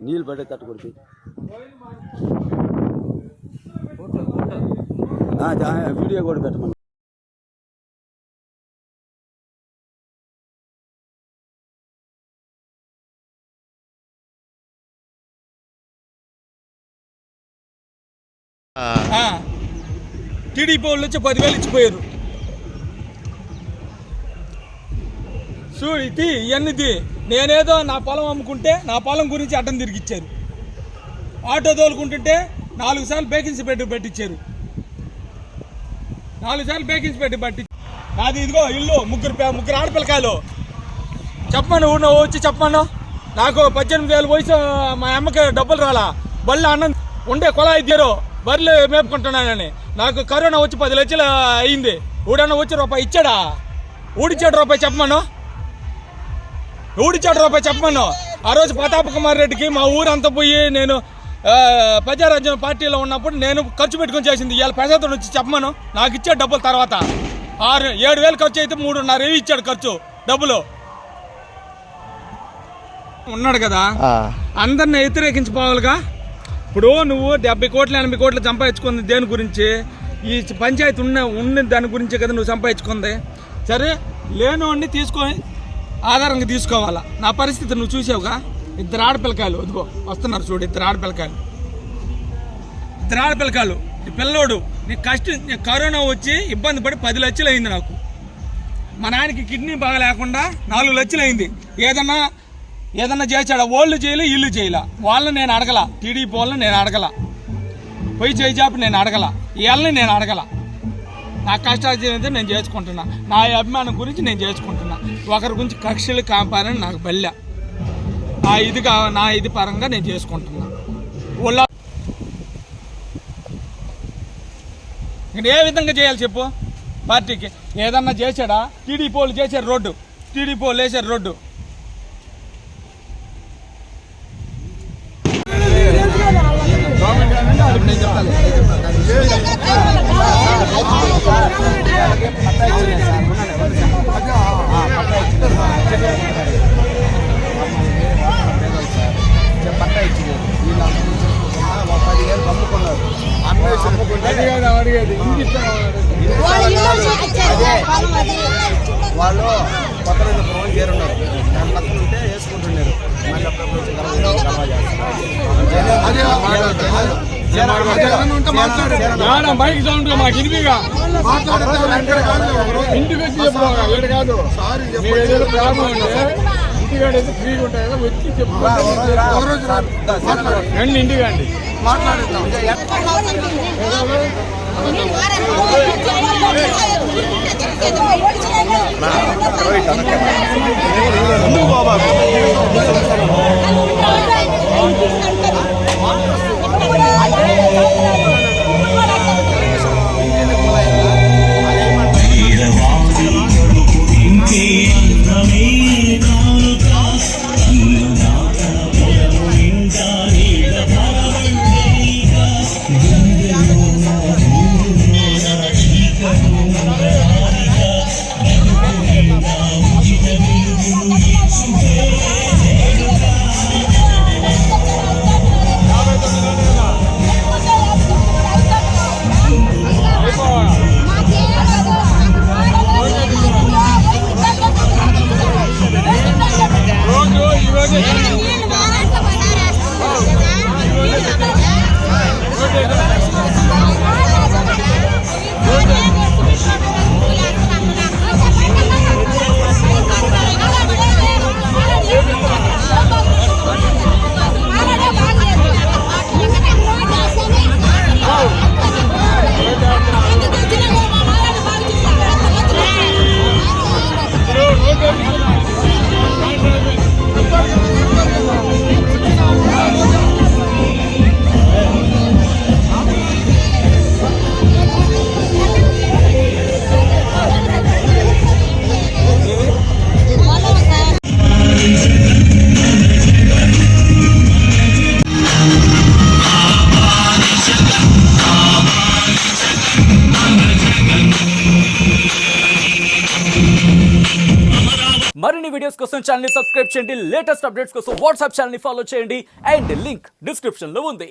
నీళ్ళు పడే తట్టుకొడితే వీడియో కూడా పెట్టమని. టీడీపీ వాళ్ళు వచ్చి 10,000 ఇచ్చిపోయారు. చూడు ఇది ఇవన్నీది నేనేదో నా పొలం అమ్ముకుంటే నా పొలం గురించి అడ్డం తిరిగిచ్చారు. ఆటో తోలుకుంటుంటే 4 సార్లు వేకెన్సీ పెట్టించారు. 4 సార్లు వేకెన్సీ పెట్టి నాది ఇదిగో ఇల్లు ముగ్గురు ఆడపిల్లకాయలు. చెప్పమను నువ్వు వచ్చి చెప్పమను. నాకు 18,000 వయసు, మా అమ్మకి డబ్బులు రాలా, బళ్ళు అన్నం ఉండే కొలా ఇద్దరు బర్రెలు మేపుకుంటున్నానని. నాకు కరోనా వచ్చి 10 లక్షలు అయింది. ఊడన్న వచ్చి రూపాయి ఇచ్చాడా? ఊడిచ్చాడు రూపాయి చెప్పమను. ఊడిచ్చాడు రూపాయి చెప్పమను. ఆ రోజు ప్రతాప్ కుమార్ రెడ్డికి మా ఊరంతా పోయి నేను ప్రజారాజ్యం పార్టీలో ఉన్నప్పుడు నేను ఖర్చు పెట్టుకొని చేసింది. ఇవాళ ప్రజాతో వచ్చి చెప్పమను. నాకు ఇచ్చాడు డబ్బులు. తర్వాత 7,000 ఖర్చు అయితే 3,500 ఇచ్చాడు ఖర్చు డబ్బులు. ఉన్నాడు కదా, అందరిని వ్యతిరేకించిపోవాలిగా. ఇప్పుడు నువ్వు 70 కోట్లు 80 కోట్లు సంపాదించుకుంది దేని గురించి? ఈ పంచాయతీ ఉన్న దాని గురించే కదా నువ్వు సంపాదించుకుంది. సరే, లేనివాడిని తీసుకొని ఆధారంగా తీసుకోవాలా. నా పరిస్థితి నువ్వు చూసావుగా. 2 ఆడపిల్లకాయలు ఇదిగో వస్తున్నారు చూడు. 2 ఆడపిల్లకాయలు. ఈ పిల్లోడు నీ కరోనా వచ్చి ఇబ్బంది పడి 10 లక్షలు అయింది నాకు. మా నాయనకి కిడ్నీ బాగా లేకుండా 4 లక్షలు అయింది. ఏదన్నా చేశాడా? ఓళ్ళు చేయలే, ఇల్లు చేయలే. వాళ్ళని నేను అడగల. టీడీపీ వాళ్ళని నేను అడగల. పోయి చేజాపి నేను అడగల. వీళ్ళని నేను అడగల. నా కష్టార్జితం నేను చేసుకుంటున్నా. నా అభిమానం గురించి నేను చేసుకుంటున్నా. ఒకరి గురించి కక్షలు కాంపారని నాకు బల్లె. నా ఇది పరంగా నేను చేసుకుంటున్నా. వాళ్ళ ఇక్కడ ఏ విధంగా చేయాలి చెప్పు? పార్టీకి ఏదన్నా చేశాడా? టీడీపీ వాళ్ళు చేశారు రోడ్డు. టీడీపీ వాళ్ళు వేసారు రోడ్డు. వాళ్ళు కొత్త ఫోన్ చేరున్నారు. దాని పక్కన ఉంటే వేసుకుంటున్నారు. మైక్ సౌండ్ మాకు ఇదిగా ఇంటికి వచ్చి చెప్పాలి కాదు. మీరు ఏదైనా ప్రాబ్లం ఉంటే ఇంటికాడైతే ఫ్రీగా ఉంటాయి కదా, వచ్చి చెప్పుకోండి. ఇంటికండి మాట్లాడుతాం. మరిన్ని వీడియోస్ కోసం ఛానల్ ని సబ్స్క్రైబ్ చేయండి, లేటెస్ట్ అప్డేట్స్ కోసం వాట్సాప్ ఛానల్ ని ఫాలో చేయండి అండ్ లింక్ డిస్క్రిప్షన్ లో ఉంది.